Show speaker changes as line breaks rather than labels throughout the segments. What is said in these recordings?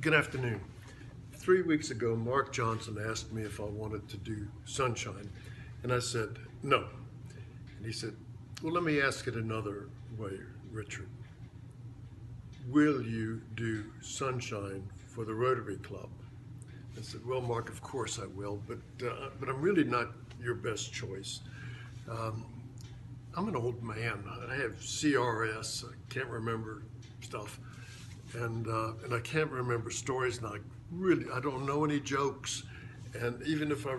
Good afternoon. 3 weeks ago, Mark Johnson asked me if I wanted to do Sunshine, and I said no. And he said, well, let me ask it another way, Richard. Will you do Sunshine for the Rotary Club? I said, well, Mark, of course I will, but I'm really not your best choice. I'm an old man. I have CRS. I can't remember stuff. And I can't remember stories, and I don't know any jokes. And even if I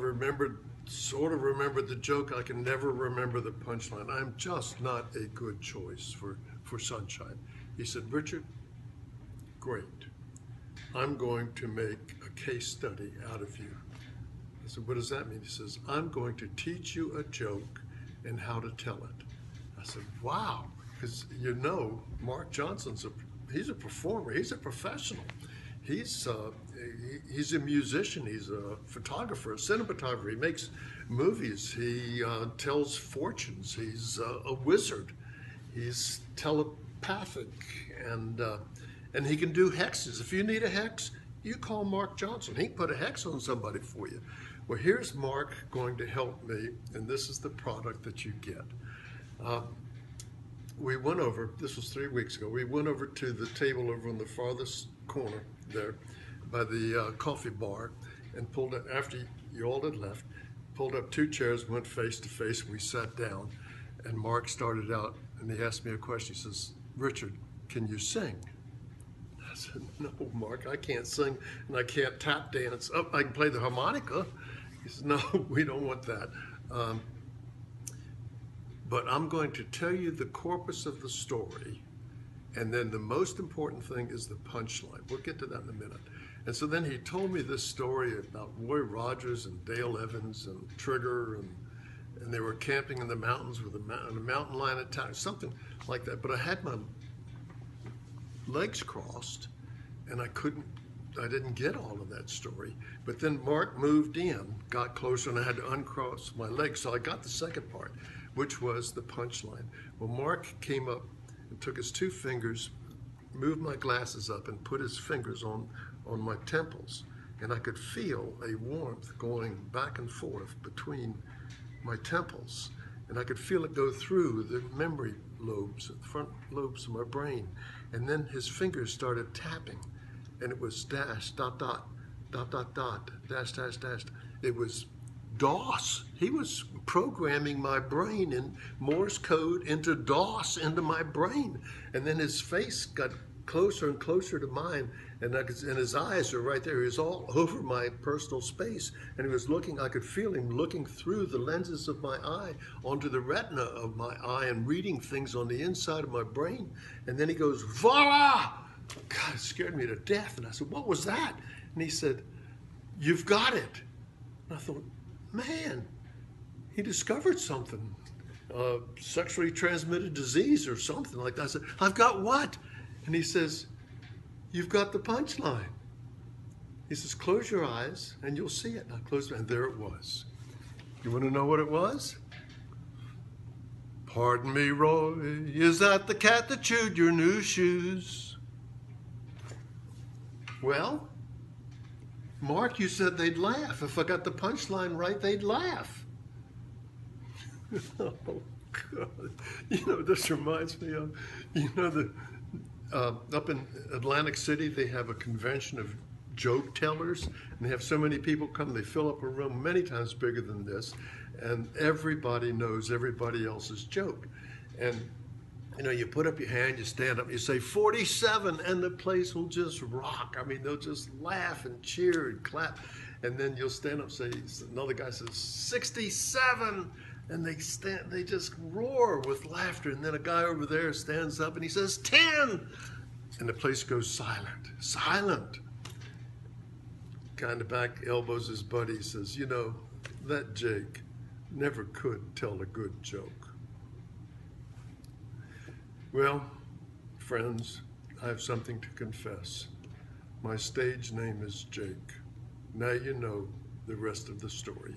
sort of remembered the joke, I can never remember the punchline. I'm just not a good choice for Sunshine. He said, Richard, great. I'm going to make a case study out of you. I said, what does that mean? He says, I'm going to teach you a joke and how to tell it. I said, wow, because Mark Johnson's he's a performer. He's a professional. He's a musician. He's a photographer, a cinematographer. He makes movies. He tells fortunes. He's a wizard. He's telepathic, and he can do hexes. If you need a hex, you call Mark Johnson. He can put a hex on somebody for you. Well, here's Mark going to help me, and this is the product that you get. We went over, this was 3 weeks ago, we went over to the table over on the farthest corner there by the coffee bar and pulled it, after you all had left, pulled up 2 chairs, went face to face, and we sat down. And Mark started out and he asked me a question. He says, Richard, can you sing? I said, no, Mark, I can't sing and I can't tap dance. Oh, I can play the harmonica. He said, no, we don't want that. But I'm going to tell you the corpus of the story, and then the most important thing is the punchline. We'll get to that in a minute. And so then he told me this story about Roy Rogers and Dale Evans and Trigger, and they were camping in the mountains with a mountain lion attack, something like that. But I had my legs crossed, and I didn't get all of that story. But then Mark moved in, got closer, and I had to uncross my legs. So I got the second part, which was the punchline. Well, Mark came up and took his 2 fingers, moved my glasses up, and put his fingers on my temples. And I could feel a warmth going back and forth between my temples. And I could feel it go through the memory lobes, the front lobes of my brain. And then his fingers started tapping. And it was dash, dot, dot, dot, dot, dot, dash, dash, dash. It was DOS. He was programming my brain in Morse code into DOS into my brain. And then his face got closer and closer to mine, and his eyes are right there. He was all over my personal space, and he was looking, I could feel him looking through the lenses of my eye onto the retina of my eye and reading things on the inside of my brain. And then he goes, voila! God, it scared me to death. And I said, what was that? And he said, you've got it. And I thought, man, he discovered something, sexually transmitted disease or something like that. I said, I've got what? And he says, you've got the punchline. He says, close your eyes and you'll see it. And I closed, and there it was. You want to know what it was? Pardon me, Roy, is that the cat that chewed your new shoes? Well, Mark, you said they'd laugh. If I got the punchline right, they'd laugh. Oh, God. This reminds me of, up in Atlantic City, they have a convention of joke tellers, and they have so many people come, they fill up a room many times bigger than this, and everybody knows everybody else's joke. And you put up your hand, you stand up, you say 47, and the place will just rock. I mean, they'll just laugh and cheer and clap. And then you'll stand up and say, another guy says 67, and they just roar with laughter. And then a guy over there stands up and he says 10, and the place goes silent. Guy in the back elbows his buddy, says, that Jake never could tell a good joke. Well, friends, I have something to confess. My stage name is Jake. Now you know the rest of the story.